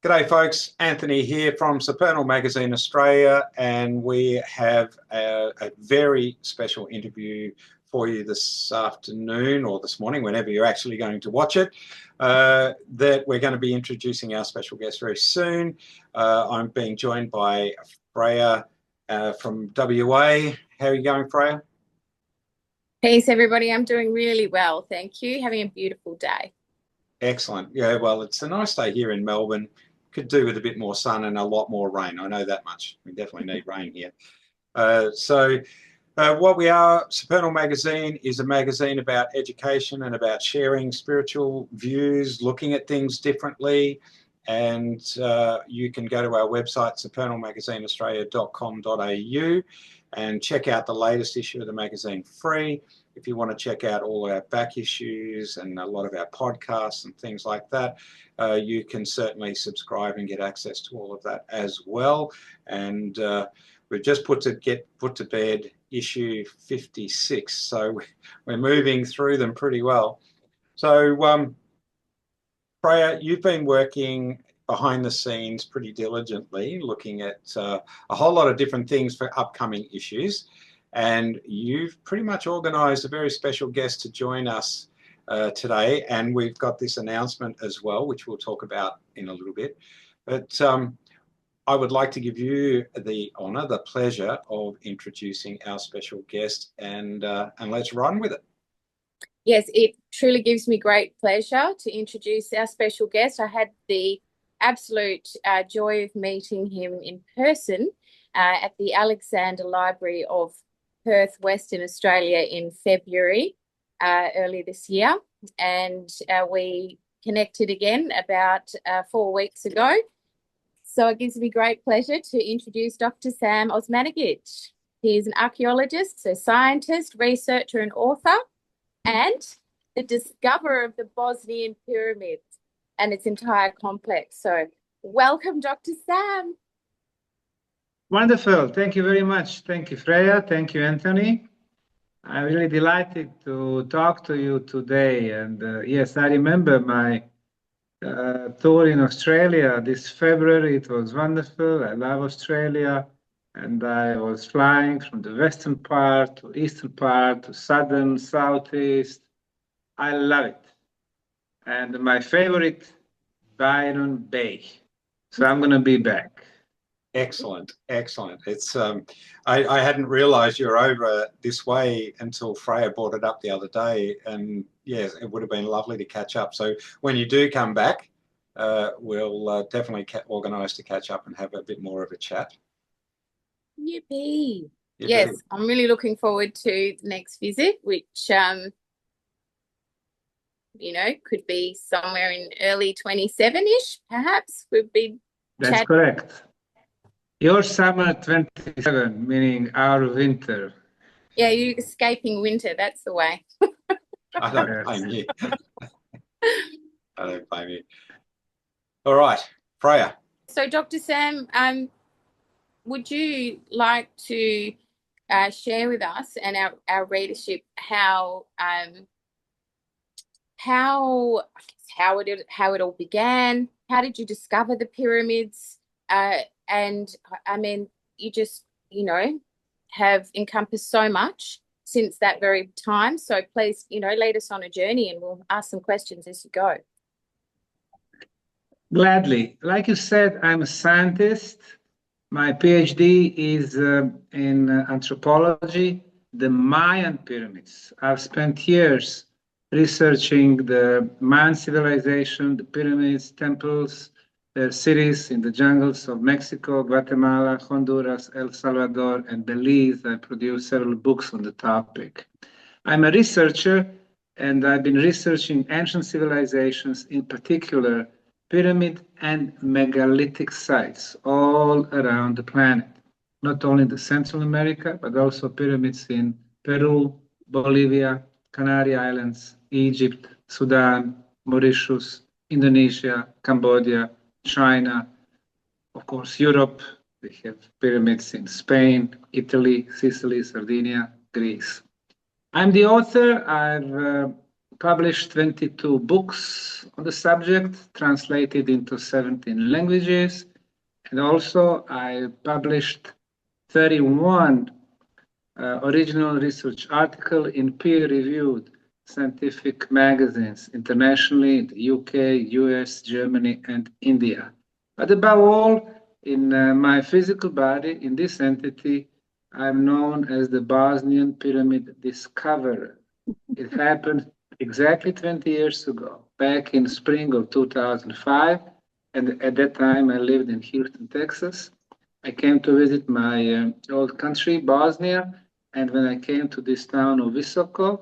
G'day folks, Anthony here from Supernal Magazine Australia, and we have a very special interview for you this afternoon or this morning, whenever you're actually going to watch it, that we're going to be introducing our special guest very soon. I'm being joined by Freya from WA. How are you going, Freya? Peace, everybody. I'm doing really well, thank you. Having a beautiful day. Excellent. Yeah, well, it's a nice day here in Melbourne. Could do with a bit more sun and a lot more rain. I know that much. We definitely need rain here. What we are, Supernal Magazine, is a magazine about education and about sharing spiritual views, looking at things differently. And you can go to our website, supernalmagazineaustralia.com.au, and check out the latest issue of the magazine free. If you want to check out all our back issues and a lot of our podcasts and things like that, you can certainly subscribe and get access to all of that as well. And we've just put to bed issue 56, so we're moving through them pretty well. So Freya, you've been working behind the scenes pretty diligently, looking at a whole lot of different things for upcoming issues. And you've pretty much organised a very special guest to join us today. And we've got this announcement as well, which we'll talk about in a little bit. But I would like to give you the honour, the pleasure of introducing our special guest, and let's run with it. Yes, it truly gives me great pleasure to introduce our special guest. I had the absolute joy of meeting him in person at the Alexander Library of Perth, Western Australia in February early this year, and we connected again about 4 weeks ago. So it gives me great pleasure to introduce Dr. Sam Osmanagich. He is an archaeologist, so scientist, researcher and author, and the discoverer of the Bosnian Pyramid and its entire complex. So welcome, Dr. Sam. Wonderful. Thank you very much. Thank you, Freya. Thank you, Anthony. I'm really delighted to talk to you today. And yes, I remember my tour in Australia this February. It was wonderful. I love Australia. And I was flying from the western part to eastern part to southern, southeast. I love it. And my favorite, Byron Bay. So I'm going to be back. Excellent, excellent. It's I hadn't realised you were over this way until Freya brought it up the other day, and yes, it would have been lovely to catch up. So when you do come back, we'll definitely organise to catch up and have a bit more of a chat. Yippee! Yes, I'm really looking forward to the next visit, which you know, could be somewhere in early 27-ish, perhaps. We've been That's correct. Your summer 27, meaning our winter. Yeah, you're escaping winter. That's the way. I don't blame you. I don't blame you. All right, Freya. So, Dr. Sam, would you like to share with us and our readership how it all began? How did you discover the pyramids? And I mean, you just, you know, have encompassed so much since that very time. So please, you know, lead us on a journey and we'll ask some questions as you go. Gladly. Like you said, I'm a scientist. My PhD is in anthropology, the Mayan pyramids. I've spent years researching the Mayan civilization, the pyramids, temples, their cities in the jungles of Mexico, Guatemala, Honduras, El Salvador, and Belize. I produced several books on the topic. I'm a researcher, and I've been researching ancient civilizations, in particular pyramid and megalithic sites all around the planet, not only in Central America, but also pyramids in Peru, Bolivia, Canary Islands, Egypt, Sudan, Mauritius, Indonesia, Cambodia, China, of course, Europe. We have pyramids in Spain, Italy, Sicily, Sardinia, Greece. I'm the author. I've published 22 books on the subject, translated into 17 languages. And also I published 31 original research articles in peer-reviewed scientific magazines internationally in the UK, US, Germany, and India. But above all, in my physical body, in this entity, I'm known as the Bosnian Pyramid discoverer. It happened exactly 20 years ago, back in spring of 2005. And at that time, I lived in Houston, Texas. I came to visit my old country, Bosnia. And when I came to this town of Visoko,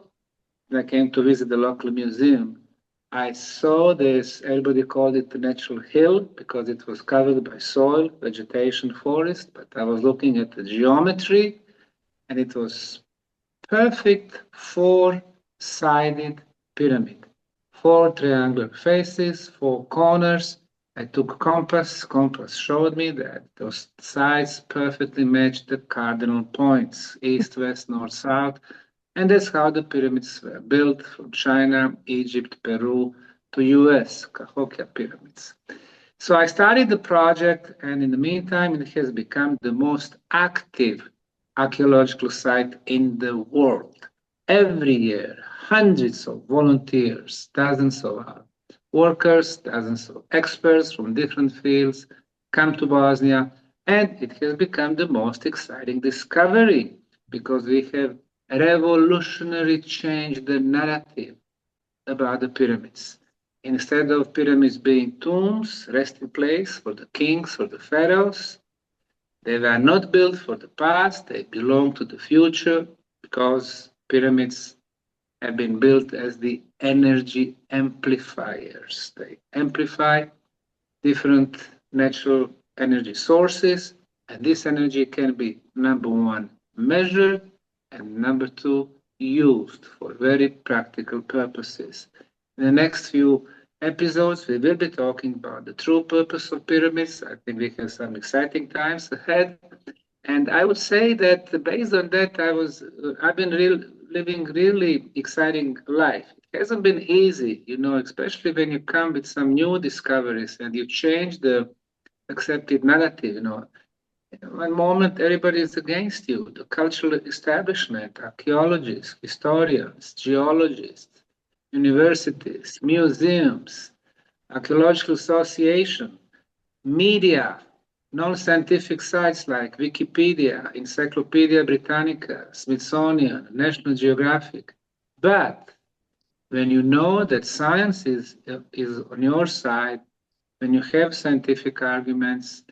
when I came to visit the local museum, I saw this, everybody called it the natural hill because it was covered by soil, vegetation, forest. But I was looking at the geometry, and it was perfect four-sided pyramid. 4 triangular faces, 4 corners. I took compass showed me that those sides perfectly matched the cardinal points, east, west, north, south. And that's how the pyramids were built from China, Egypt, Peru to US, Cahokia pyramids. So I started the project, and in the meantime, it has become the most active archaeological site in the world. Every year, hundreds of volunteers, dozens of workers, dozens of experts from different fields come to Bosnia, and it has become the most exciting discovery because we have revolutionarily changed the narrative about the pyramids. Instead of pyramids being tombs, resting place for the kings or the pharaohs, they were not built for the past, they belong to the future because pyramids have been built as the energy amplifiers. They amplify different natural energy sources, and this energy can be, number one, measured, and number two, used for very practical purposes. In the next few episodes, we will be talking about the true purpose of pyramids. I think we have some exciting times ahead. And I would say that based on that, I've been living really exciting life. It hasn't been easy, especially when you come with some new discoveries and you change the accepted narrative, One moment everybody is against you, the cultural establishment, archaeologists, historians, geologists, universities, museums, archaeological association, media, non-scientific sites like Wikipedia, Encyclopedia Britannica, Smithsonian, National Geographic. But when you know that science is on your side, when you have scientific arguments,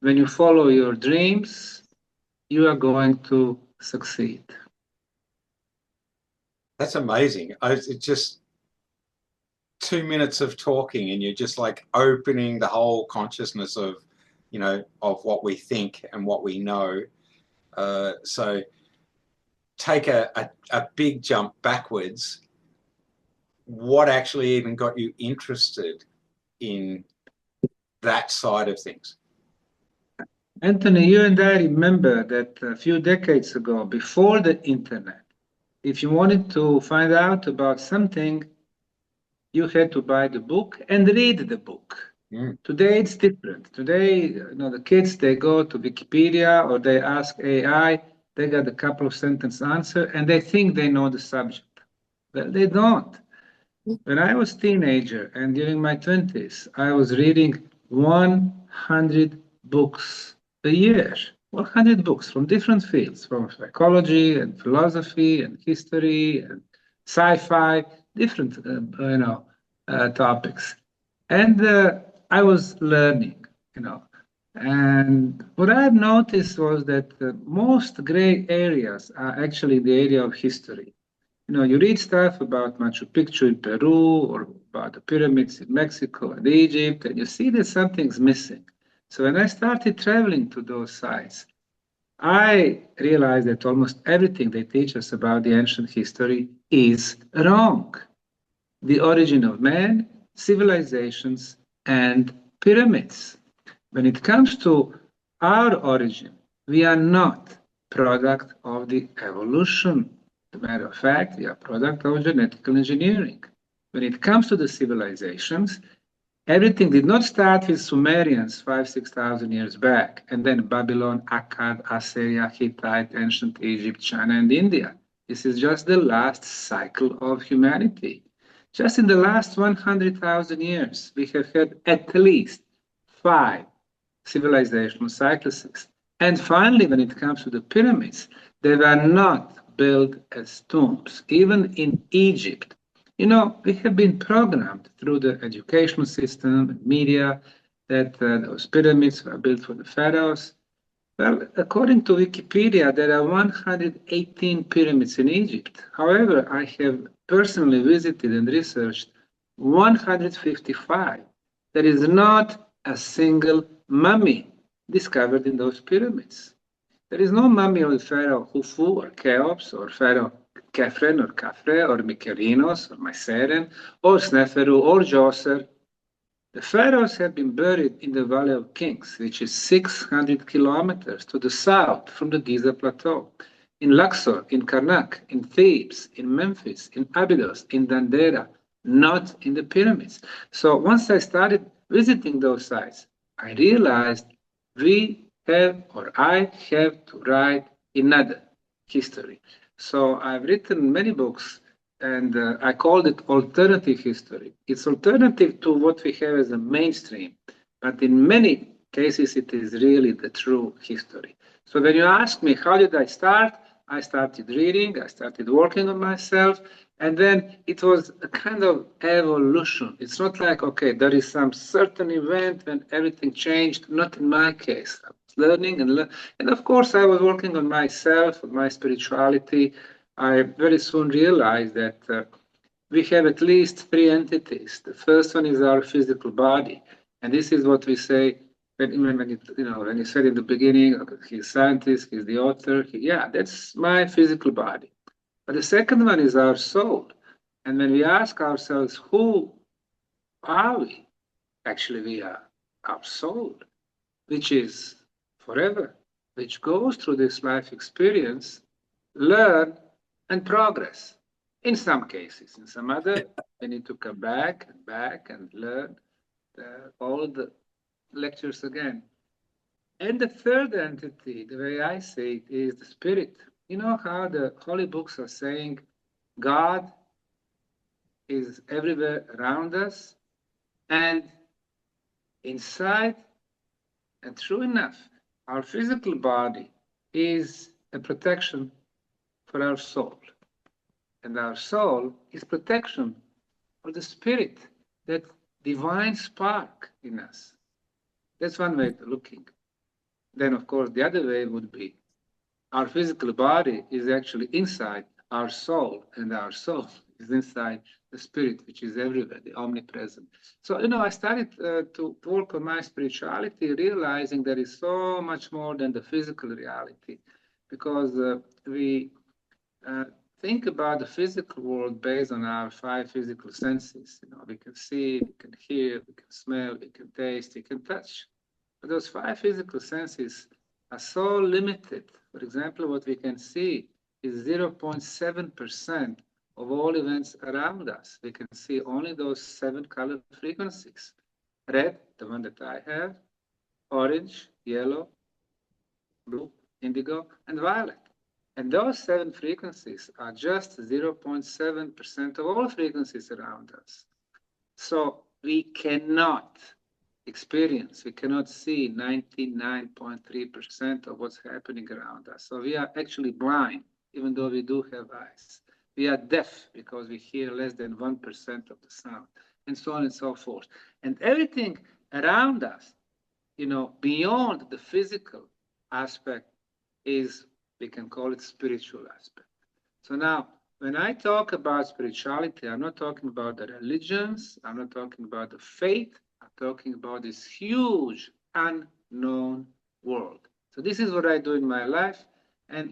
when you follow your dreams, you are going to succeed. That's amazing. It's just 2 minutes of talking and you're just like opening the whole consciousness of, of what we think and what we know. So take a big jump backwards. What actually even got you interested in that side of things? Anthony, you and I remember that a few decades ago, before the internet, if you wanted to find out about something, you had to buy the book and read the book. Today it's different. Today, the kids, they go to Wikipedia or they ask AI, they got a couple of sentence answer and they think they know the subject. Well, they don't. When I was a teenager and during my 20s, I was reading 100 books a year. 100 books from different fields, from psychology and philosophy and history and sci-fi, different, topics. And I was learning, And what I've noticed was that most gray areas are actually the area of history. You read stuff about Machu Picchu in Peru or about the pyramids in Mexico and Egypt, and you see that something's missing. So when I started traveling to those sites, I realized that almost everything they teach us about the ancient history is wrong. The origin of man, civilizations, and pyramids. When it comes to our origin, we are not product of the evolution. As a matter of fact, we are a product of genetical engineering. When it comes to the civilizations, everything did not start with Sumerians 5,000-6,000 years back, and then Babylon, Akkad, Assyria, Hittite, ancient Egypt, China, and India. This is just the last cycle of humanity. Just in the last 100,000 years, we have had at least 5 civilizational cycles. And finally, when it comes to the pyramids, they were not built as tombs. Even in Egypt, we have been programmed through the educational system and media that those pyramids were built for the pharaohs. Well, according to Wikipedia, there are 118 pyramids in Egypt. However, I have personally visited and researched 155. There is not a single mummy discovered in those pyramids. There is no mummy of Pharaoh Khufu or Cheops or Pharaoh Khafre or Khafre or Mykerinos or Myceren or Sneferu or Djoser. The pharaohs have been buried in the Valley of Kings, which is 600 kilometers to the south from the Giza Plateau, in Luxor, in Karnak, in Thebes, in Memphis, in Abydos, in Dendera, not in the pyramids. So once I started visiting those sites, I realized I have to write another history. So I've written many books, and I called it alternative history. It's alternative to what we have as a mainstream, but in many cases, it is really the true history. So when you ask me, how did I start? I started reading, I started working on myself, and then it was a kind of evolution. It's not like, okay, there is some certain event when everything changed. Not in my case. I was learning and of course, I was working on myself, on my spirituality. I very soon realized that we have at least 3 entities. The first one is our physical body, and this is what we say when you said in the beginning, okay, he's a scientist, he's the author. Yeah, that's my physical body. But the second one is our soul, and when we ask ourselves, who are we? Actually, we are our soul, which is forever, which goes through this life experience, learn, and progress. In some cases, in some other, we need to come back and learn all the lectures again. And the third entity, the way I see it, is the spirit. You know how the holy books are saying God is everywhere around us and inside, and true enough, our physical body is a protection for our soul. And our soul is protection for the spirit, that divine spark in us. That's one way of looking. Then, of course, the other way would be our physical body is actually inside our soul, and our soul is inside the spirit, which is everywhere, the omnipresent. So, I started to work on my spirituality, realizing there is so much more than the physical reality, because we think about the physical world based on our 5 physical senses. We can see, we can hear, we can smell, we can taste, we can touch. But those 5 physical senses are so limited. For example, what we can see is 0.7% of all events around us. We can see only those 7 color frequencies. Red, the one that I have, orange, yellow, blue, indigo, and violet. And those 7 frequencies are just 0.7% of all frequencies around us. So we cannot experience, we cannot see 99.3% of what's happening around us. So we are actually blind, even though we do have eyes. We are deaf because we hear less than 1% of the sound, and so on and so forth. And everything around us, beyond the physical aspect is, we can call it spiritual aspect. So now, when I talk about spirituality, I'm not talking about the religions, I'm not talking about the faith, I'm talking about this huge unknown world. So this is what I do in my life. And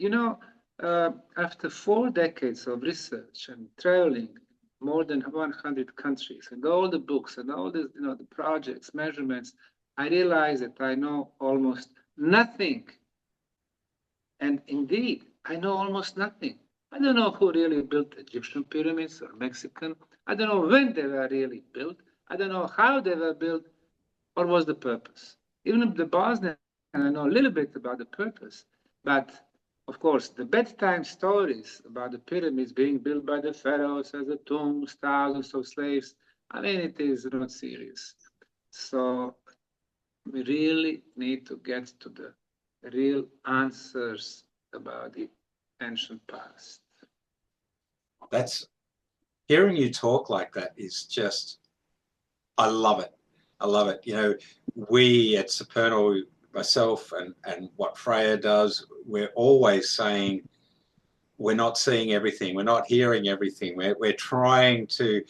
after 4 decades of research and traveling more than 100 countries and all the books and all the, the projects, measurements, I realized that I know almost nothing. And indeed, I know almost nothing I don't know who really built Egyptian pyramids or Mexican. I don't know when they were really built. I don't know how they were built or was the purpose. Even the Bosnian, I know a little bit about the purpose, but of course, the bedtime stories about the pyramids being built by the pharaohs as a tombs, thousands of slaves, I mean, it is not serious. So we really need to get to the real answers about the ancient past. That's hearing you talk like that is just, I love it. I love it. You know, we at Supernal, myself and what Freya does, we're always saying we're not seeing everything, we're not hearing everything, we're trying to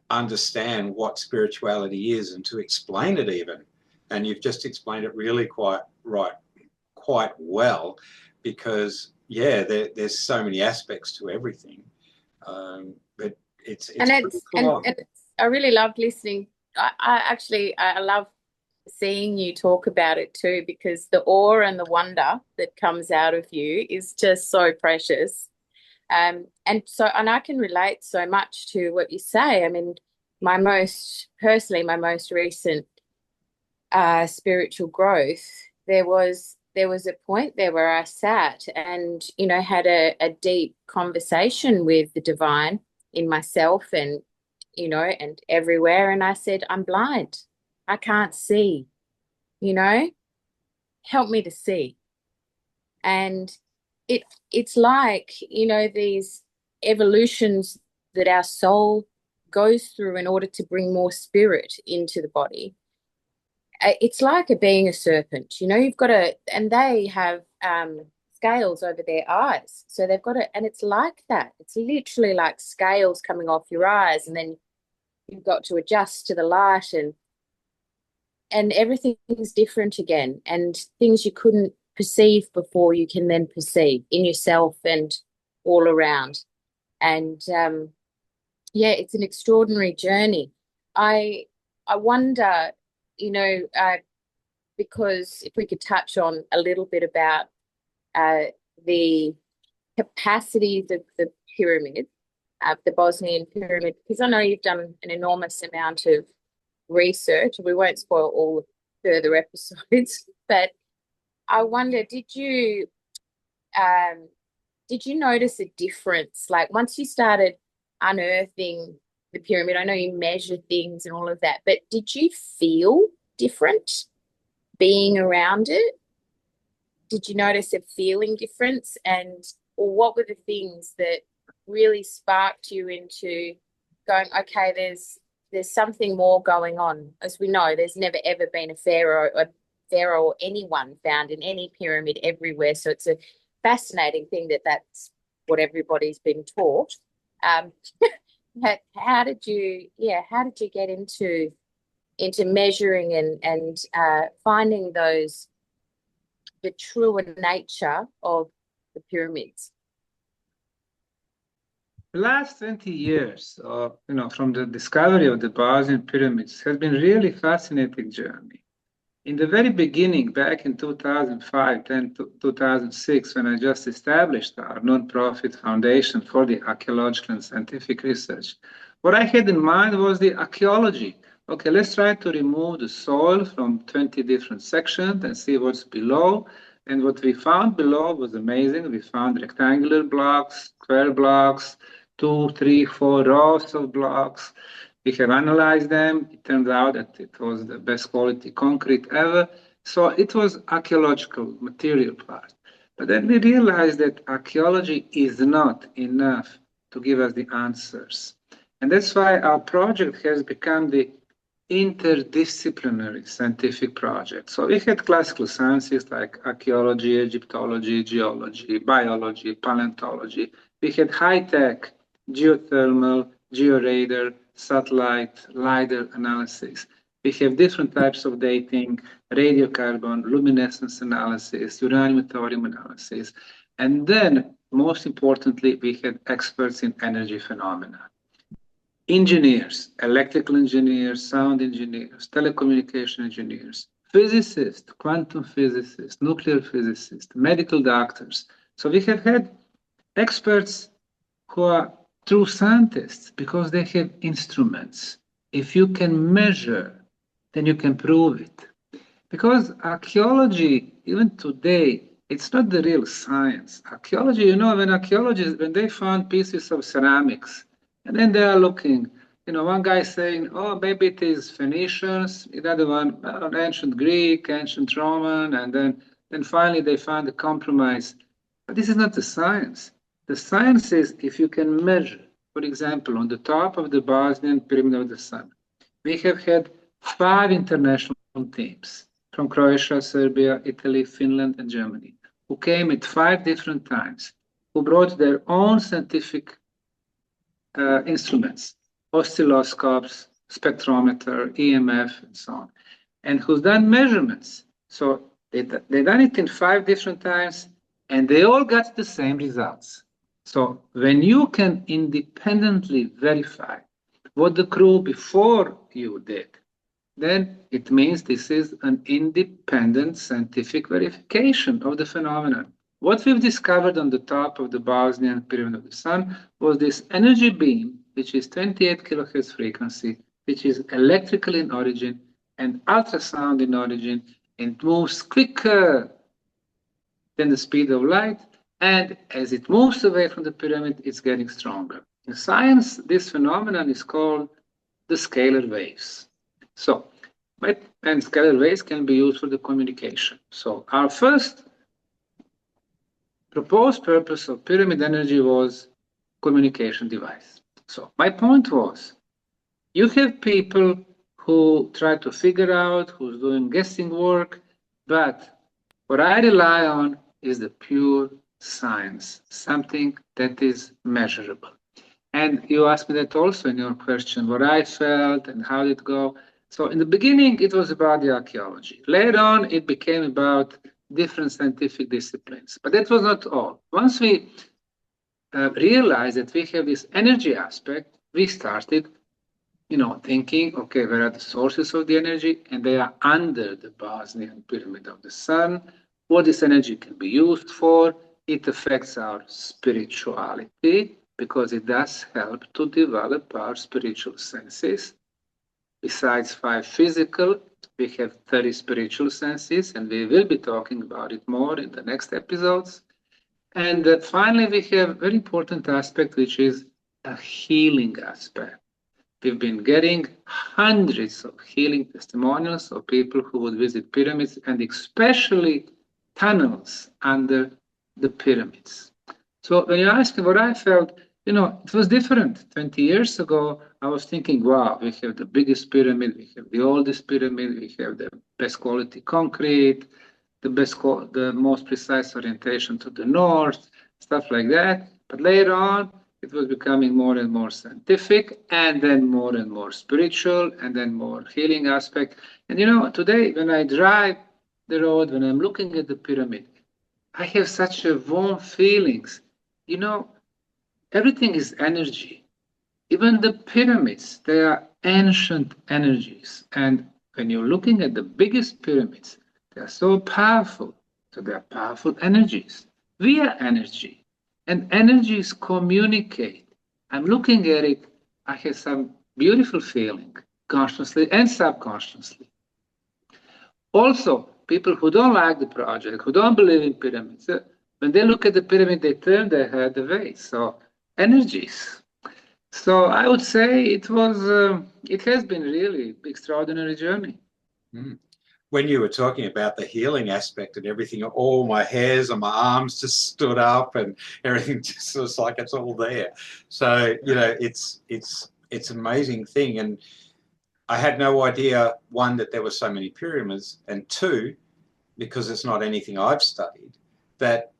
understand what spirituality is and to explain it even. And you've just explained it really quite well, because yeah, there's so many aspects to everything. But it's cool. And I really loved listening. I love seeing you talk about it too, because the awe and the wonder that comes out of you is just so precious. And I can relate so much to what you say. I mean, my most recent spiritual growth, there was a point there where I sat and, you know, had a deep conversation with the divine in myself and, you know, and everywhere. And I said, I'm blind. I can't see, you know, help me to see. And it's like, you know, these evolutions that our soul goes through in order to bring more spirit into the body. It's like being a serpent, you know, you've got to, and they have scales over their eyes. So they've got to, and it's like that. It's literally like scales coming off your eyes, and then you've got to adjust to the light, and everything's different again. And things you couldn't perceive before, you can then perceive in yourself and all around. And yeah, it's an extraordinary journey. I wonder, you know, because if we could touch on a little bit about the capacities of the pyramid, the Bosnian pyramid, because I know you've done an enormous amount of research. We won't spoil all the further episodes, but I wonder, did you notice a difference? Like once you started unearthing the pyramid, I know you measure things and all of that, but did you feel different being around it? Did you notice a feeling difference? And or what were the things that really sparked you into going, okay, there's something more going on? As we know, there's never ever been a pharaoh or anyone found in any pyramid everywhere. So it's a fascinating thing that's what everybody's been taught. How did you get into measuring and finding the truer nature of the pyramids? The last 20 years, you know, from the discovery of the Bosnian pyramids has been really fascinating journey. In the very beginning, back in 2005, 2006, when I just established our non-profit foundation for the archaeological and scientific research, what I had in mind was the archaeology. Okay, let's try to remove the soil from 20 different sections and see what's below. And what we found below was amazing. We found rectangular blocks, square blocks, 2, 3, 4 rows of blocks. We have analyzed them. It turned out that it was the best quality concrete ever. So it was archaeological material part. But then we realized that archaeology is not enough to give us the answers. And that's why our project has become the interdisciplinary scientific project. So we had classical sciences like archaeology, Egyptology, geology, biology, paleontology. We had high-tech geothermal, georadar, satellite, LiDAR analysis. We have different types of dating, radiocarbon, luminescence analysis, uranium thorium analysis. And then, most importantly, we had experts in energy phenomena. Engineers, electrical engineers, sound engineers, telecommunication engineers, physicists, quantum physicists, nuclear physicists, medical doctors. So we have had experts who are true scientists because they have instruments. If you can measure, then you can prove it. Because archaeology, even today, it's not the real science. Archaeology, when archaeologists, when they found pieces of ceramics, and then they are looking, one guy saying, oh, maybe it is Phoenicians, another one, ancient Greek, ancient Roman, and then finally they found a compromise. But this is not the science. The science is if you can measure, for example, on the top of the Bosnian Pyramid of the Sun, we have had 5 international teams from Croatia, Serbia, Italy, Finland, and Germany, who came at 5 different times, who brought their own scientific instruments, oscilloscopes, spectrometer, EMF, and so on, and who's done measurements. So they done it in 5 different times, and they all got the same results. So when you can independently verify what the crew before you did, then it means this is an independent scientific verification of the phenomenon. What we've discovered on the top of the Bosnian Pyramid of the Sun was this energy beam, which is 28 kilohertz frequency, which is electrical in origin and ultrasound in origin, and moves quicker than the speed of light. And as it moves away from the pyramid, it's getting stronger. In science, this phenomenon is called the scalar waves. So, and scalar waves can be used for the communication. So our first proposed purpose of pyramid energy was communication device. So my point was, you have people who try to figure out, who's doing guessing work, but what I rely on is the pure science, something that is measurable. And you asked me that also in your question, what I felt and how did it go. So in the beginning, it was about the archaeology. Later on, it became about different scientific disciplines. But that was not all. Once we realized that we have this energy aspect, we started, thinking, okay, where are the sources of the energy? And they are under the Bosnian Pyramid of the Sun. What this energy can be used for? It affects our spirituality because it does help to develop our spiritual senses. Besides 5 physical, we have 30 spiritual senses, and we will be talking about it more in the next episodes. And finally, we have a very important aspect, which is a healing aspect. We've been getting hundreds of healing testimonials of people who would visit pyramids, and especially tunnels under the pyramids. So when you ask me what I felt, it was different. 20 years ago, I was thinking, wow, we have the biggest pyramid, we have the oldest pyramid, we have the best quality concrete, the most precise orientation to the north, stuff like that. But later on, it was becoming more and more scientific, and then more spiritual, and then more healing aspect. And today, when I drive the road, when I'm looking at the pyramid, I have such a warm feelings. Everything is energy. Even the pyramids, they are ancient energies. And when you're looking at the biggest pyramids, they are so powerful. So they are powerful energies. We are energy. And energies communicate. I'm looking at it, I have some beautiful feeling, consciously and subconsciously. Also, people who don't like the project, who don't believe in pyramids, when they look at the pyramid, they turn their head away. So energies. So I would say it has been really extraordinary journey. Mm. When you were talking about the healing aspect and everything, all my hairs on my arms just stood up and everything just was like it's all there. So, it's an amazing thing. And I had no idea, one, that there were so many pyramids, and two, because it's not anything I've studied, that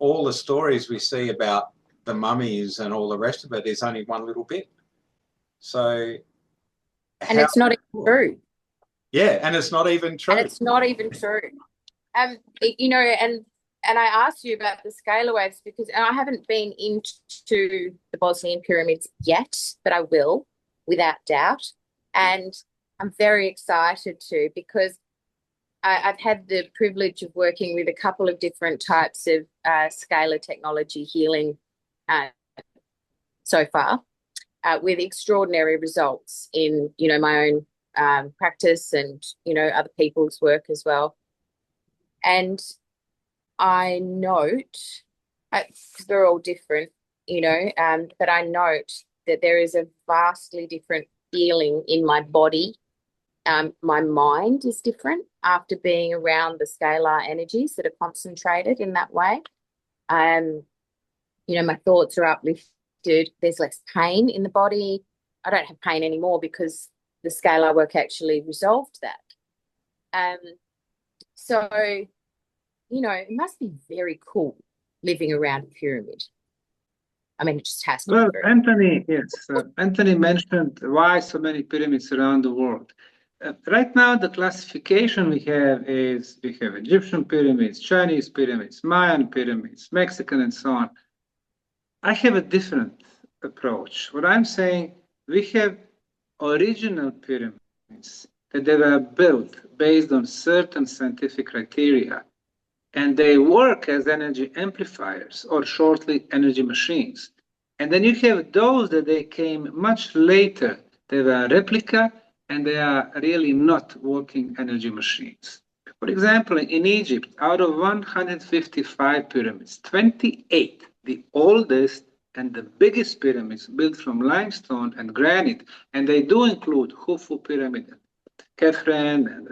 all the stories we see about the mummies and all the rest of it is only one little bit. So, and it's not even true. Yeah, and it's not even true. And it's not even true. And I asked you about the scalar waves because I haven't been into the Bosnian pyramids yet, but I will, without doubt. And I'm very excited to, because I've had the privilege of working with a couple of different types of scalar technology healing so far, with extraordinary results in, my own practice and, other people's work as well. And I note, because they're all different, but I note that there is a vastly different feeling in my body. My mind is different after being around the scalar energies that are concentrated in that way. My thoughts are uplifted. There's less pain in the body. I don't have pain anymore because the scalar work actually resolved that. So, it must be very cool living around a pyramid. I mean, it just has to Well, be. Anthony mentioned why so many pyramids around the world. Right now, the classification we have is we have Egyptian pyramids, Chinese pyramids, Mayan pyramids, Mexican, and so on. I have a different approach. What I'm saying, we have original pyramids that they were built based on certain scientific criteria, and they work as energy amplifiers or shortly energy machines. And then you have those that they came much later. They were replica, and they are really not working energy machines. For example, in Egypt, out of 155 pyramids, 28, the oldest and the biggest pyramids built from limestone and granite, and they do include Khufu Pyramid, Kefren, and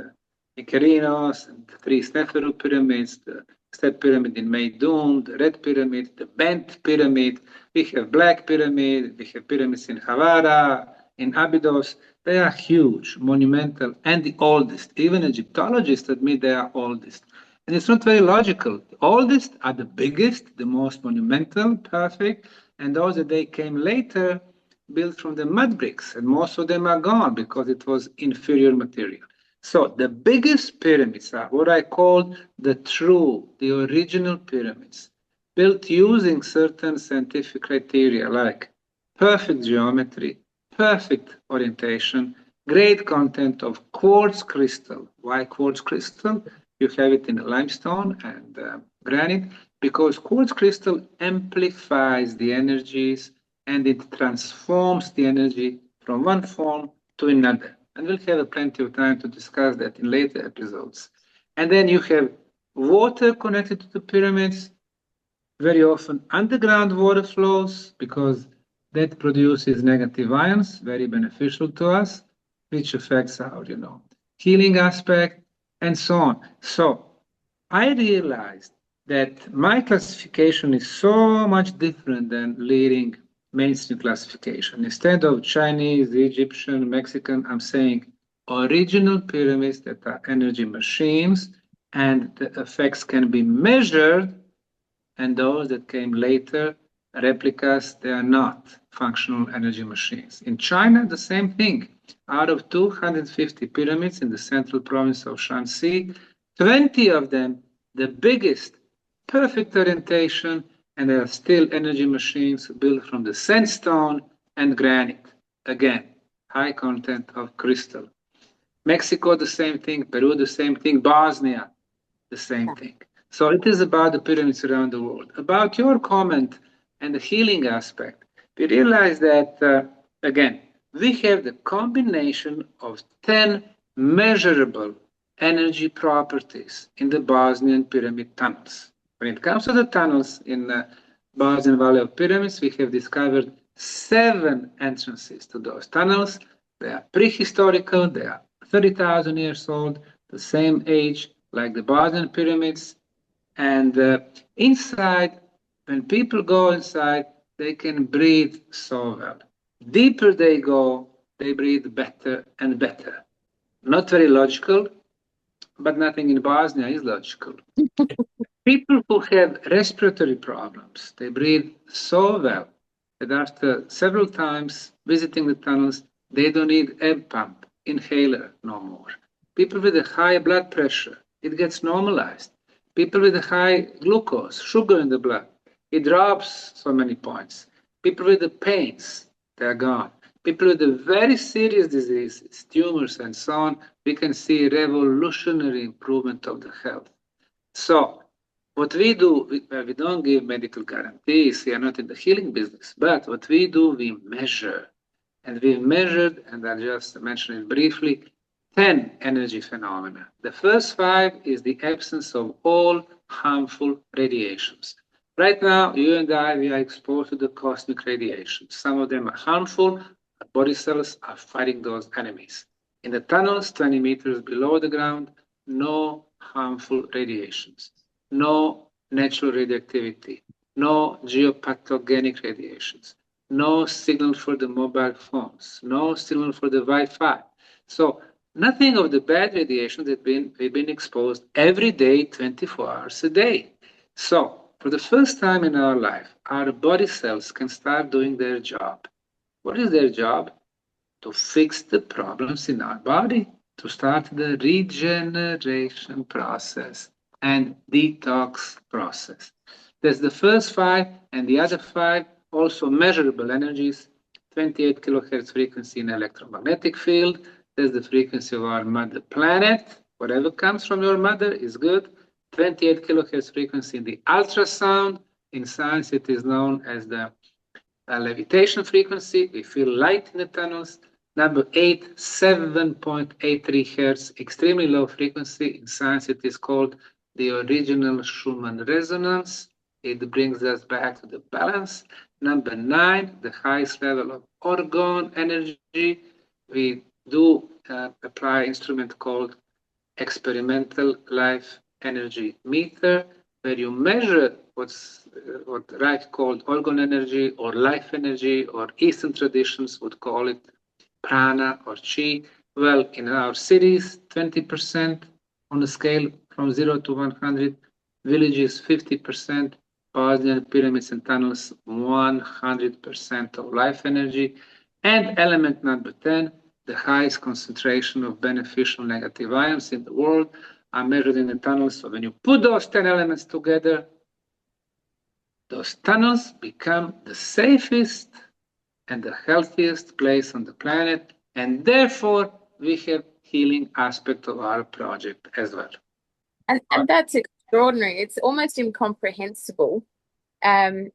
Ikarinos, and the three Sneferu pyramids, the Step Pyramid in Meidum, the Red Pyramid, the Bent Pyramid. We have Black Pyramid, we have pyramids in Hawara, in Abydos. They are huge, monumental, and the oldest. Even Egyptologists admit they are oldest. And it's not very logical. The oldest are the biggest, the most monumental, perfect, and those that they came later built from the mud bricks, and most of them are gone because it was inferior material. So the biggest pyramids are what I call the original pyramids, built using certain scientific criteria like perfect geometry, perfect orientation, great content of quartz crystal. Why quartz crystal? You have it in limestone and granite, because quartz crystal amplifies the energies and it transforms the energy from one form to another. And we'll have plenty of time to discuss that in later episodes. And then you have water connected to the pyramids, very often underground water flows, because that produces negative ions, very beneficial to us, which affects our, healing aspect, and so on. So I realized that my classification is so much different than leading mainstream classification. Instead of Chinese, Egyptian, Mexican, I'm saying original pyramids that are energy machines, and the effects can be measured, and those that came later, replicas, they are not functional energy machines. In China, the same thing. Out of 250 pyramids in the central province of Shanxi, 20 of them, the biggest, perfect orientation, and they are still energy machines built from the sandstone and granite. Again, high content of crystal. Mexico, the same thing. Peru, the same thing. Bosnia, the same thing. So it is about the pyramids around the world. About your comment and the healing aspect, we realize that, again, we have the combination of 10 measurable energy properties in the Bosnian pyramid tunnels. When it comes to the tunnels in the Bosnian Valley of Pyramids, we have discovered 7 entrances to those tunnels. They are prehistorical, they are 30,000 years old, the same age like the Bosnian pyramids. And inside, when people go inside, they can breathe so well. Deeper they go, they breathe better and better. Not very logical, but nothing in Bosnia is logical. People who have respiratory problems, they breathe so well that after several times visiting the tunnels, they don't need air pump, inhaler no more. People with a high blood pressure, it gets normalized. People with a high glucose, sugar in the blood, it drops so many points. People with the pains, they're gone. People with the very serious diseases, tumors and so on, we can see revolutionary improvement of the health. So What we do, we don't give medical guarantees. We are not in the healing business. But what we do, we measure. And we measured, and I'll just mention it briefly, 10 energy phenomena. The first 5 is the absence of all harmful radiations. Right now, you and I, we are exposed to the cosmic radiations. Some of them are harmful. Our body cells are fighting those enemies. In the tunnels, 20 meters below the ground, no harmful radiations, no natural radioactivity, no geopathogenic radiations, no signal for the mobile phones, no signal for the Wi-Fi. So nothing of the bad radiation that we've been exposed every day, 24 hours a day. So for the first time in our life, our body cells can start doing their job. What is their job? To fix the problems in our body, to start the regeneration process and detox process. That's the first 5, and the other 5 also measurable energies, 28 kilohertz frequency in electromagnetic field. That's the frequency of our mother planet. Whatever comes from your mother is good. 28 kilohertz frequency in the ultrasound. In science, it is known as the levitation frequency. We feel light in the tunnels. Number 8, 7.83 hertz, extremely low frequency. In science, it is called the original Schumann resonance. It brings us back to the balance. Number 9, the highest level of orgone energy. We do apply an instrument called experimental life energy meter, where you measure what Reich called orgone energy or life energy, or Eastern traditions would call it prana or chi. Well, in our cities, 20% on the scale from 0 to 100, villages 50%, Bosnian pyramids and tunnels 100% of life energy, and element number 10, the highest concentration of beneficial negative ions in the world are measured in the tunnels. So when you put those 10 elements together, those tunnels become the safest and the healthiest place on the planet, and therefore we have healing aspect of our project as well. And that's extraordinary. It's almost incomprehensible. So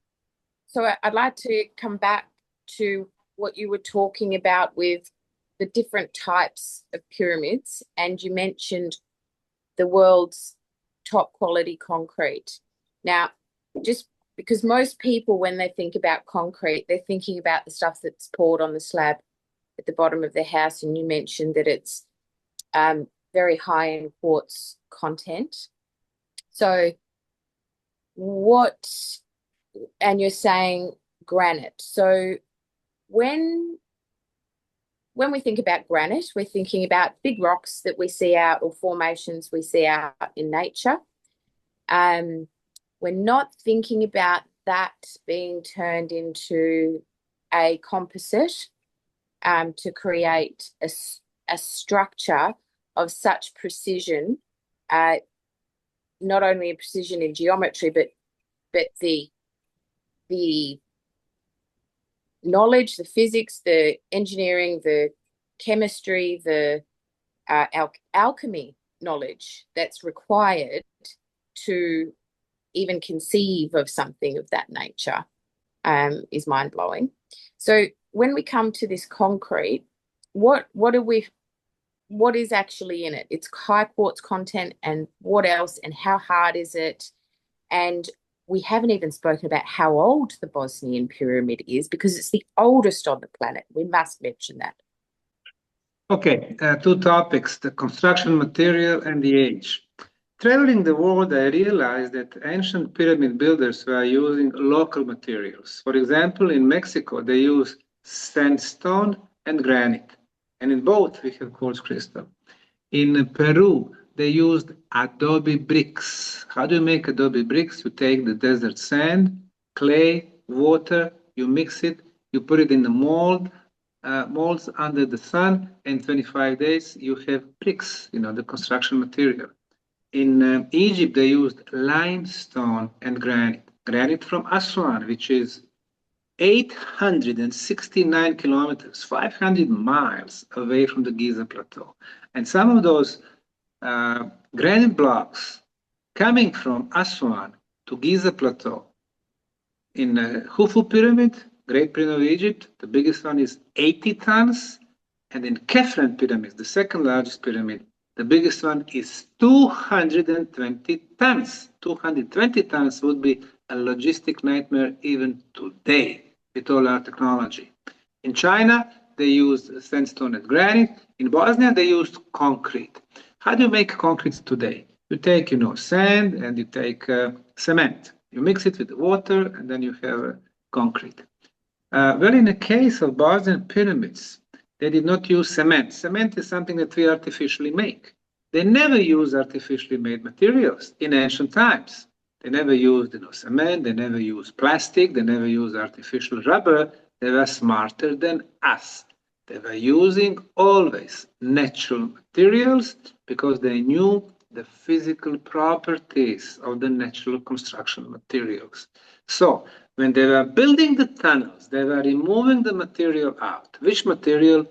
I'd like to come back to what you were talking about with the different types of pyramids, and you mentioned the world's top quality concrete. Now, just because most people, when they think about concrete, they're thinking about the stuff that's poured on the slab at the bottom of the house, and you mentioned that it's very high in quartz content. So and you're saying granite. So when we think about granite, we're thinking about big rocks that we see out, or formations we see out in nature. We're not thinking about that being turned into a composite to create a structure of such precision, not only a precision in geometry, but the knowledge, the physics, the engineering, the chemistry, the alchemy knowledge that's required to even conceive of something of that nature is mind-blowing. So when we come to this concrete, what is actually in it? It's high quartz content, and what else, and how hard is it? And we haven't even spoken about how old the Bosnian Pyramid is, because it's the oldest on the planet. We must mention that. Okay, 2 topics, the construction material and the age. Traveling the world, I realized that ancient pyramid builders were using local materials. For example, in Mexico, they use sandstone and granite, and in both we have quartz crystal. In Peru, they used adobe bricks. How do you make adobe bricks? You take the desert sand, clay, water, you mix it, you put it in the molds under the sun, and 25 days you have bricks, the construction material. In Egypt, they used limestone and granite. Granite from Aswan, which is 869 kilometers, 500 miles away from the Giza Plateau. And some of those granite blocks coming from Aswan to Giza Plateau. In Khufu Pyramid, Great Pyramid of Egypt, the biggest one is 80 tons. And in Kefren Pyramid, the second largest pyramid, the biggest one is 220 tons. 220 tons would be a logistic nightmare even today with all our technology. In China, they used sandstone and granite. In Bosnia, they used concrete. How do you make concrete today? You take, sand and you take cement. You mix it with water and then you have concrete. Well, in the case of Bosnian pyramids, they did not use cement. Cement is something that we artificially make. They never used artificially made materials in ancient times. They never used cement, they never used plastic, they never used artificial rubber. They were smarter than us. They were using always natural materials because they knew the physical properties of the natural construction materials. So when they were building the tunnels, they were removing the material out. Which material?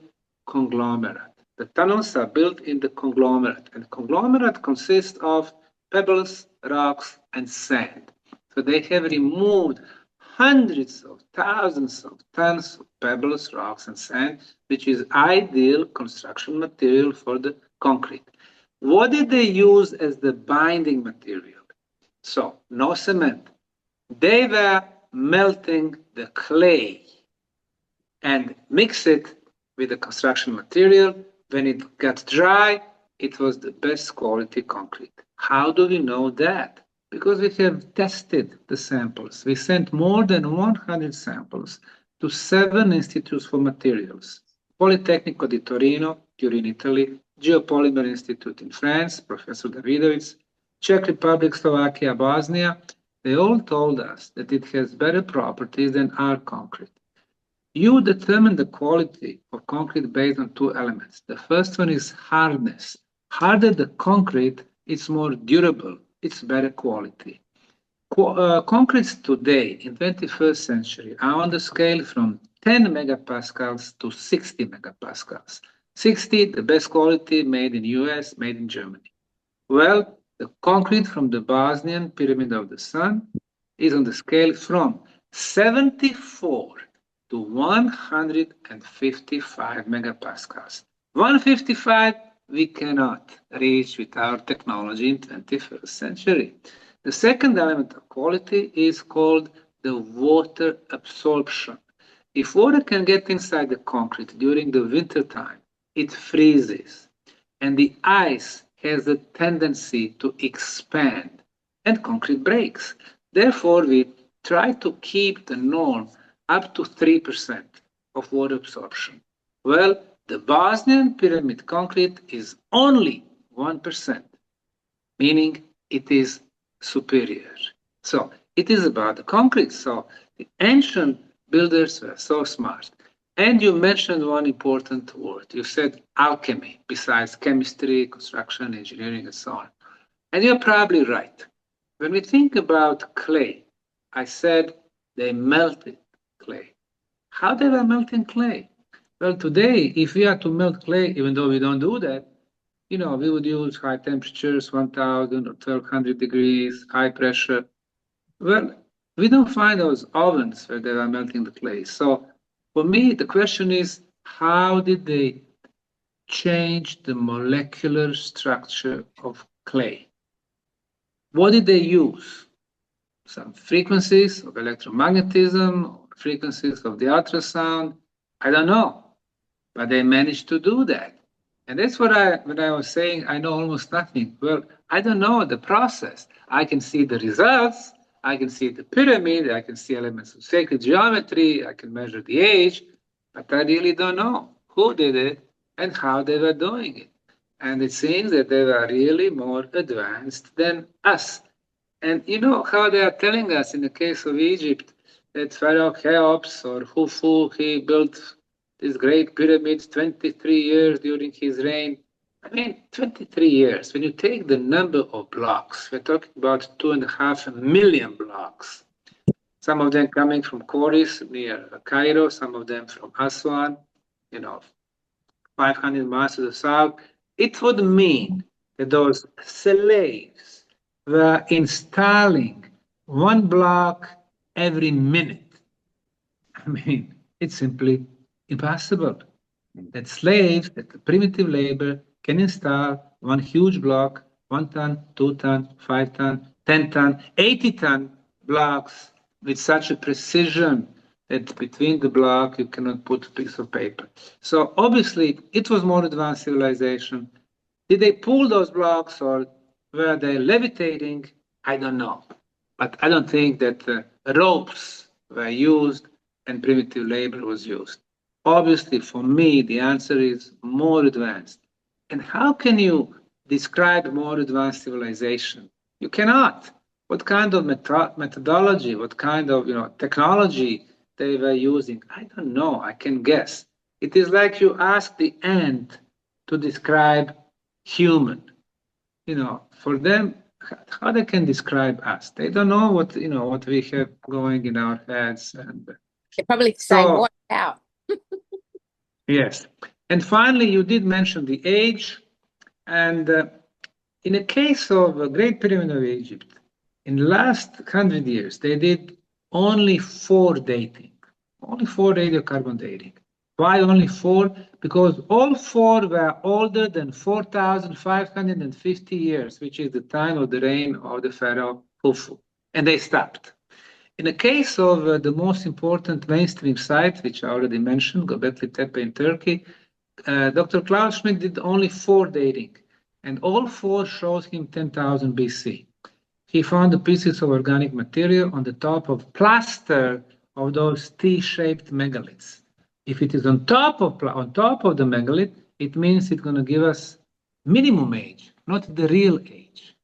Conglomerate. The tunnels are built in the conglomerate, and conglomerate consists of pebbles, rocks, and sand. So they have removed hundreds of thousands of tons of pebbles, rocks, and sand, which is ideal construction material for the concrete. What did they use as the binding material? So, no cement. They were melting the clay and mix it with the construction material. When it got dry, it was the best quality concrete. How do we know that? Because we have tested the samples. We sent more than 100 samples to 7 institutes for materials. Politecnico di Torino, here in Italy, Geopolymer Institute in France, Professor Davidovich, Czech Republic, Slovakia, Bosnia. They all told us that it has better properties than our concrete. You determine the quality of concrete based on 2 elements. The first one is hardness. Harder the concrete, it's more durable, it's better quality. Concretes today in 21st century are on the scale from 10 megapascals to 60 megapascals. 60, the best quality, made in US, made in Germany. Well, the concrete from the Bosnian Pyramid of the Sun is on the scale from 74 to 155 megapascals. 155 we cannot reach with our technology in 21st century. The second element of quality is called the water absorption. If water can get inside the concrete during the winter time, it freezes, and the ice has a tendency to expand, and concrete breaks. Therefore, we try to keep the norm up to 3% of water absorption. Well, the Bosnian Pyramid concrete is only 1%, meaning it is superior. So it is about the concrete. So the ancient builders were so smart. And you mentioned one important word. You said alchemy, besides chemistry, construction, engineering, and so on. And you're probably right. When we think about clay, I said they melted clay. How they were melting clay? Well, today, if we are to melt clay, even though we don't do that, we would use high temperatures, 1000 or 1200 degrees, high pressure. Well, we don't find those ovens where they were melting the clay. So for me, the question is, how did they change the molecular structure of clay? What did they use? Some frequencies of electromagnetism, or frequencies of the ultrasound? I don't know, but they managed to do that. And that's what when I was saying, I know almost nothing. Well, I don't know the process. I can see the results. I can see the pyramid, I can see elements of sacred geometry, I can measure the age, but I really don't know who did it and how they were doing it. And it seems that they were really more advanced than us. And you know how they are telling us in the case of Egypt that Pharaoh Cheops or Khufu, he built this great pyramids 23 years during his reign. I mean, 23 years. When you take the number of blocks, we're talking about 2.5 million blocks. Some of them coming from Khoris near Cairo, some of them from Aswan, 500 miles to the south. It would mean that those slaves were installing one block every minute. I mean, it's simply impossible that slaves, that the primitive labor can install one huge block, 1 ton, 2 ton, 5 ton, 10 ton, 80 ton blocks with such a precision that between the block you cannot put a piece of paper. So obviously it was more advanced civilization. Did they pull those blocks or were they levitating? I don't know. But I don't think that ropes were used and primitive labor was used. Obviously, for me, the answer is more advanced. And how can you describe more advanced civilization? You cannot. What kind of methodology, what kind of technology they were using? I don't know. I can guess. It is like you ask the ant to describe human. For them, how they can describe us? They don't know what we have going in our heads, and They're probably saying, "What out?" Yes. And finally, you did mention the age. And in the case of the Great Pyramid of Egypt, in the last 100 years, they did only 4 dating, only 4 radiocarbon dating. Why only 4? Because all 4 were older than 4,550 years, which is the time of the reign of the pharaoh Khufu. And they stopped. In the case of the most important mainstream site, which I already mentioned, Göbekli Tepe in Turkey, Dr. Klaus Schmidt did only 4 dating, and all 4 shows him 10,000 BC. He found the pieces of organic material on the top of plaster of those T-shaped megaliths. If it is on top of the megalith, it means it's going to give us minimum age, not the real age.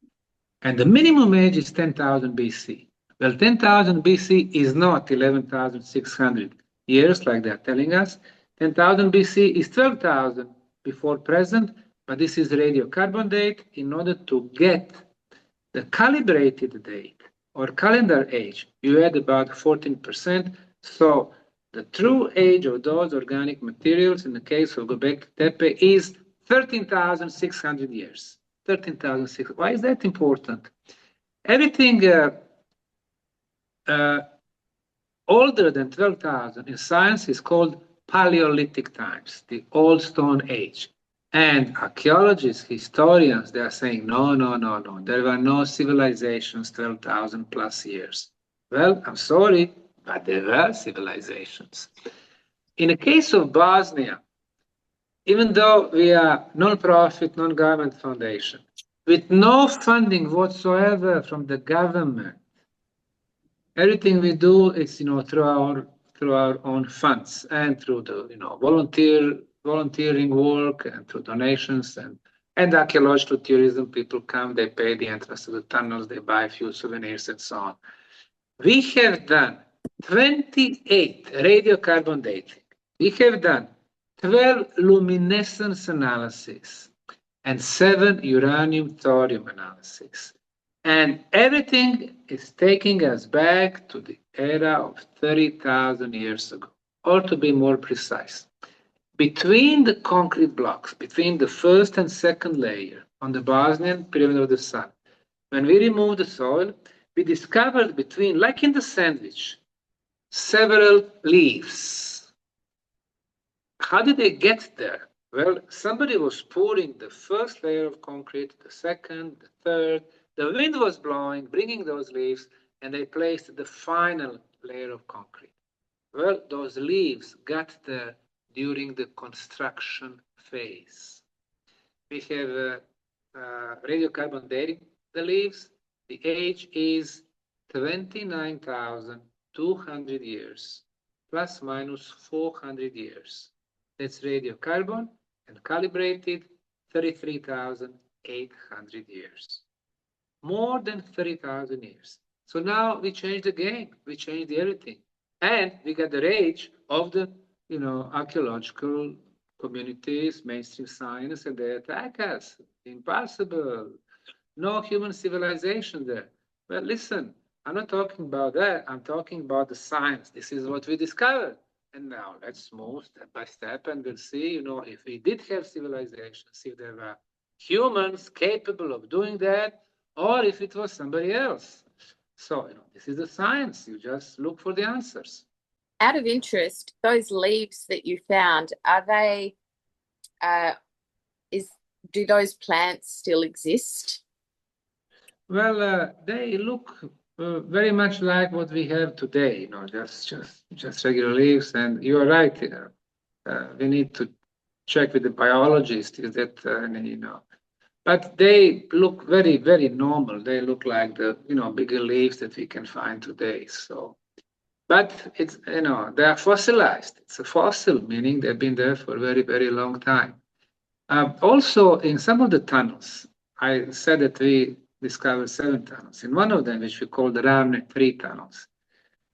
And the minimum age is 10,000 BC. Well, 10,000 BC is not 11,600 years like they're telling us. 10,000 BC is 12,000 before present, but this is radiocarbon date. In order to get the calibrated date or calendar age, you add about 14%. So the true age of those organic materials in the case of Göbekli Tepe is 13,600 years. 13,600. Why is that important? Everything older than 12,000 in science is called Paleolithic times, the Old Stone Age. And archaeologists, historians, they are saying, no, there were no civilizations 12,000 plus years. Well, I'm sorry, but there were civilizations. In the case of Bosnia, even though we are non-profit, non-government foundation, with no funding whatsoever from the government, everything we do is through our own funds and through the volunteering work and through donations and archaeological tourism. People come, they pay the entrance to the tunnels, they buy a few souvenirs and so on. We have done 28 radiocarbon dating. We have done 12 luminescence analyses and 7 uranium thorium analyses. And everything is taking us back to the era of 30,000 years ago, or to be more precise. Between the concrete blocks, between the first and second layer on the Bosnian Pyramid of the Sun, when we removed the soil, we discovered between, like in the sandwich, several leaves. How did they get there? Well, somebody was pouring the first layer of concrete, the second, the third. The wind was blowing, bringing those leaves, and they placed the final layer of concrete. Well, those leaves got there during the construction phase. We have radiocarbon dating the leaves. The age is 29,200 years, plus minus 400 years. That's radiocarbon, and calibrated 33,800 years. More than 30,000 years. So now we changed the game, we changed everything. And we got the rage of the archaeological communities, mainstream science, and they attack us. Impossible. No human civilization there. Well, listen, I'm not talking about that. I'm talking about the science. This is what we discovered. And now let's move step by step and we'll see, if we did have civilizations, if there were humans capable of doing that, or if it was somebody else. So, this is the science. You just look for the answers. Out of interest, those leaves that you found, are they, do those plants still exist? Well, they look very much like what we have today, just regular leaves. And you are right, we need to check with the biologist is that, but they look very, very normal. They look like the, bigger leaves that we can find today. So, but it's, they are fossilized. It's a fossil, meaning they've been there for a very, very long time. Also, in some of the tunnels, I said that we discovered 7 tunnels. In one of them, which we call the Ravne 3 tunnels,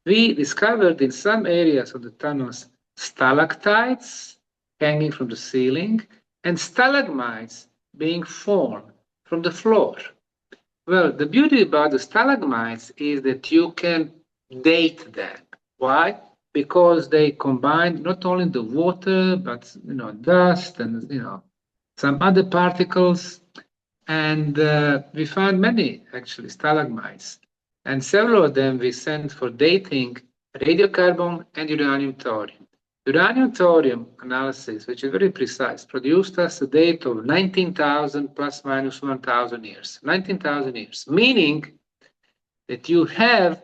we discovered in some areas of the tunnels stalactites hanging from the ceiling and stalagmites being formed from the floor. Well, the beauty about the stalagmites is that you can date them. Why? Because they combine not only the water, but dust and some other particles. And we found many actually stalagmites. And several of them we sent for dating radiocarbon and uranium-thorium. Uranium-thorium analysis, which is very precise, produced us a date of 19,000 plus minus 1,000 years. 19,000 years, meaning that you have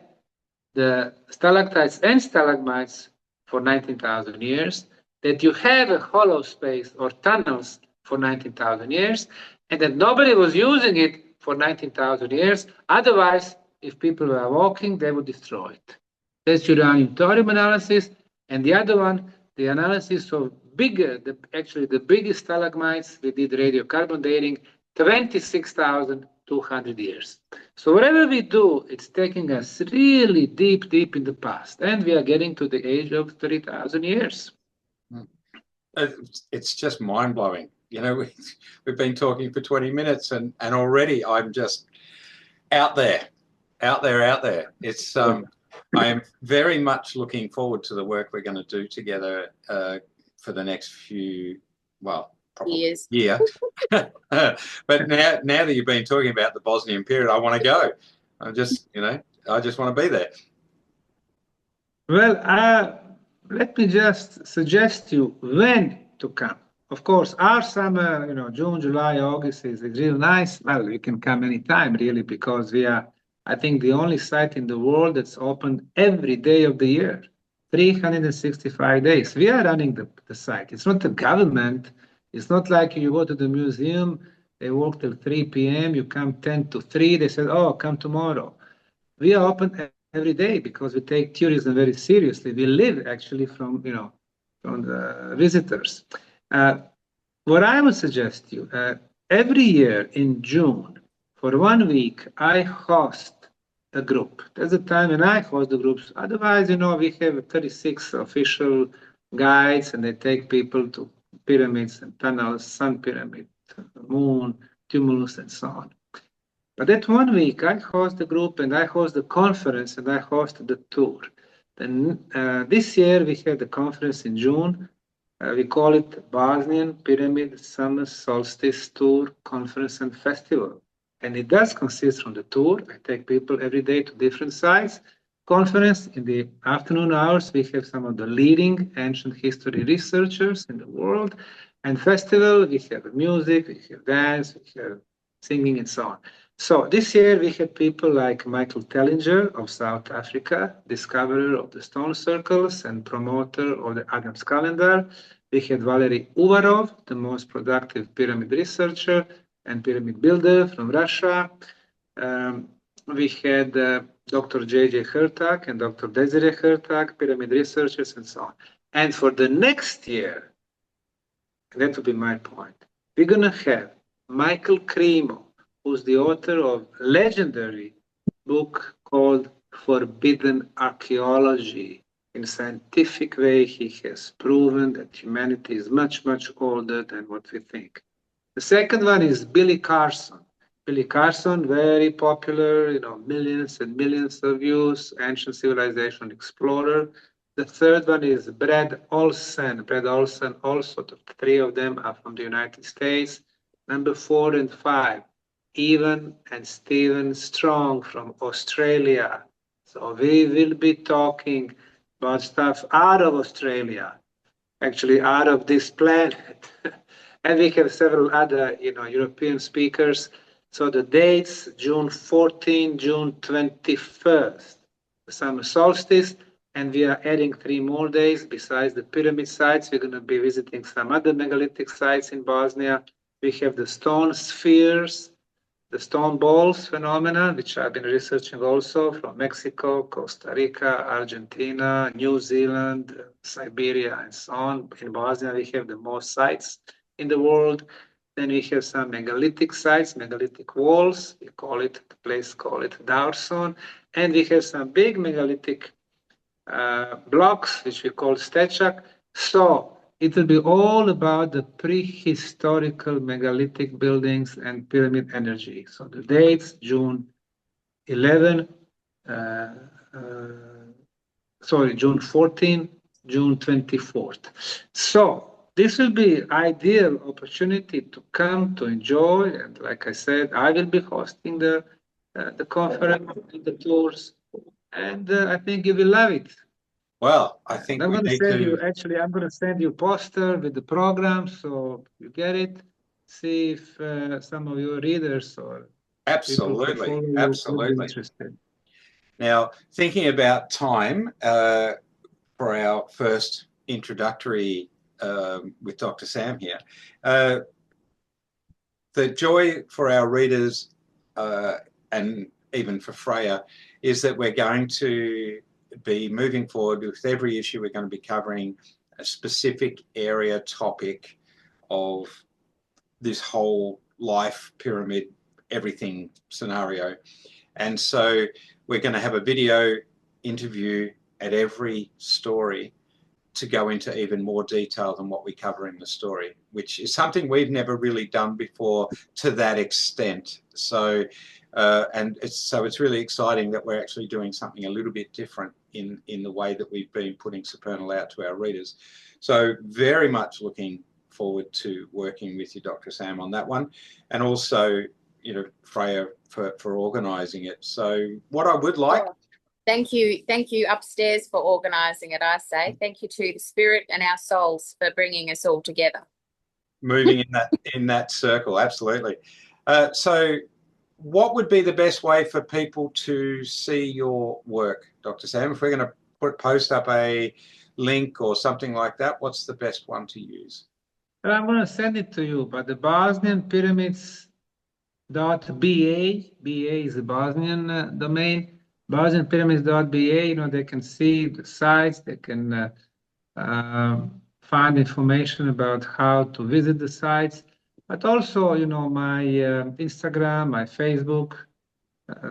the stalactites and stalagmites for 19,000 years, that you have a hollow space or tunnels for 19,000 years, and that nobody was using it for 19,000 years. Otherwise, if people were walking, they would destroy it. That's uranium-thorium analysis. And the other one, the analysis of the biggest stalagmites, we did radiocarbon dating, 26,200 years. So whatever we do, it's taking us really deep, deep in the past. And we are getting to the age of 30,000 years. It's just mind-blowing. We've been talking for 20 minutes and already I'm just out there. It's I am very much looking forward to the work we're going to do together for the next few, probably years. Yeah. But now that you've been talking about the Bosnian period, I want to go. I just want to be there. Well, let me just suggest you when to come. Of course, our summer, June, July, August is real nice. Well, you can come anytime, really, because we are, I think, the only site in the world that's open every day of the year, 365 days. We are running the site. It's not the government. It's not like you go to the museum, they work till 3 p.m., you come 10 to 3, they said, oh, come tomorrow. We are open every day because we take tourism very seriously. We live actually from the visitors. What I would suggest you, every year in June, for 1 week, I host a group. That's the time when I host the groups. Otherwise, we have 36 official guides and they take people to pyramids and tunnels, sun pyramid, moon, tumulus, and so on. But that 1 week, I host the group and I host the conference and I host the tour. Then this year we had the conference in June. We call it Bosnian Pyramid Summer Solstice Tour Conference and Festival. And it does consist from the tour. I take people every day to different sites. Conference in the afternoon hours, we have some of the leading ancient history researchers in the world. And festival, we have music, we have dance, we have singing and so on. So this year we had people like Michael Tellinger of South Africa, discoverer of the stone circles and promoter of the Adam's calendar. We had Valery Uvarov, the most productive pyramid researcher and pyramid builder from Russia. We had Dr. J.J. Hertag and Dr. Desiree Hertag, pyramid researchers and so on. And for the next year, that would be my point, we're going to have Michael Cremo, who's the author of a legendary book called Forbidden Archaeology. In a scientific way, he has proven that humanity is much, much older than what we think. The second one is Billy Carson. Billy Carson, very popular, millions and millions of views, ancient civilization explorer. The third one is Brad Olsen. Brad Olsen, also, the 3 of them are from the United States. Number 4 and 5. Ivan and Stephen Strong from Australia. So we will be talking about stuff out of Australia, actually out of this planet. And we have several other, European speakers. So the dates, June 14, June 21st, the summer solstice, and we are adding 3 more days besides the pyramid sites. We're going to be visiting some other megalithic sites in Bosnia. We have the stone spheres, the stone balls phenomena, which I've been researching also from Mexico, Costa Rica, Argentina, New Zealand, Siberia, and so on. In Bosnia, we have the most sites in the world. Then we have some megalithic sites, megalithic walls. We call it, the place call it Daursson. And we have some big megalithic blocks, which we call stečak. So it will be all about the prehistorical megalithic buildings and pyramid energy. So the dates, June 11, June 14, June 24th. So this will be ideal opportunity to come to enjoy. And like I said, I will be hosting the conference, the tours, and I think you will love it. Well, I think I'm we going to need send to. you, actually, I'm going to send you a poster with the program, so you get it. See if some of your readers or people who follow you would be interested. Now, thinking about time for our first introductory with Dr. Sam here, the joy for our readers and even for Freya is that we're going to be moving forward with every issue. We're going to be covering a specific area topic of this whole life pyramid, everything scenario. And so we're going to have a video interview at every story to go into even more detail than what we cover in the story, which is something we've never really done before to that extent. So, it's really exciting that we're actually doing something a little bit different in the way that we've been putting Supernal out to our readers. So very much looking forward to working with you, Dr. Sam, on that one, and also, Freya for organising it. So what I would like. Thank you upstairs for organising it, I say. Thank you to the spirit and our souls for bringing us all together. Moving in that circle, absolutely. So what would be the best way for people to see your work, Dr. Sam? If we're going to post up a link or something like that, what's the best one to use? I'm going to send it to you, but the Bosnian Pyramids.ba, BA is the Bosnian domain, Bosnian Pyramids.ba, they can see the sites, they can find information about how to visit the sites, but also, my Instagram, my Facebook,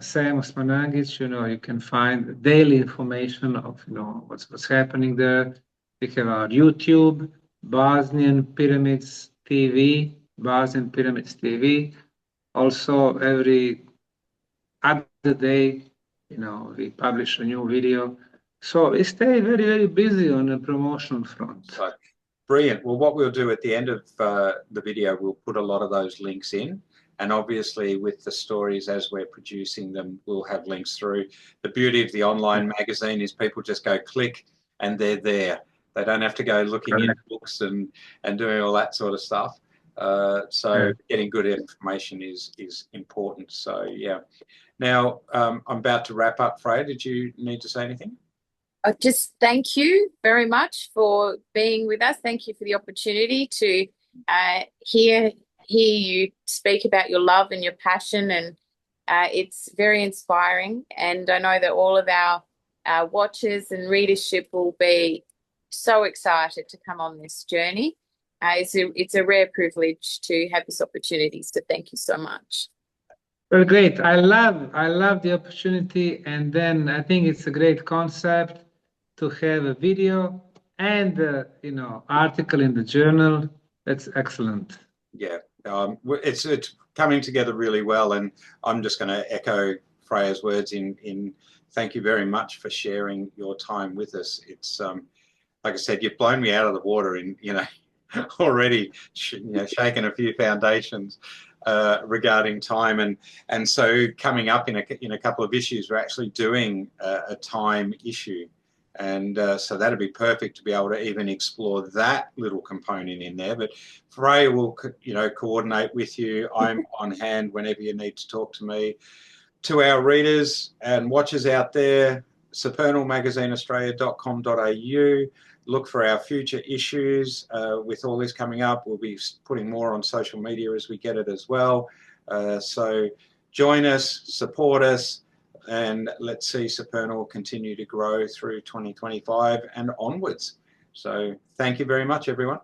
Sam Osmanagich, you can find daily information of, what's happening there. We have our YouTube, Bosnian Pyramids TV, Bosnian Pyramids TV. Also, every other day, we publish a new video. So we stay very, very busy on the promotion front. So, brilliant. Well, what we'll do at the end of the video, we'll put a lot of those links in. And obviously with the stories as we're producing them, we'll have links through. The beauty of the online magazine is people just go click and they're there. They don't have to go looking in books and doing all that sort of stuff. So getting good information is important. So yeah. Now I'm about to wrap up. Freya, did you need to say anything? Just thank you very much for being with us. Thank you for the opportunity to hear you speak about your love and your passion, and it's very inspiring. And I know that all of our watchers and readership will be so excited to come on this journey. It's a rare privilege to have this opportunity, so thank you so much. Well, great. I love the opportunity, and then I think it's a great concept to have a video and article in the journal. That's excellent. Yeah, it's coming together really well, and I'm just going to echo Freya's words in thank you very much for sharing your time with us. It's like I said, you've blown me out of the water in already shaken a few foundations. regarding time, and so coming up in a couple of issues, we're actually doing a time issue, and so that'd be perfect to be able to even explore that little component in there. But Freya will, coordinate with you. I'm on hand whenever you need to talk to me. To our readers and watchers out there, supernalmagazineaustralia.com.au. Look for our future issues. With all this coming up, we'll be putting more on social media as we get it as well. So join us, support us, and let's see Supernal continue to grow through 2025 and onwards. So thank you very much, everyone.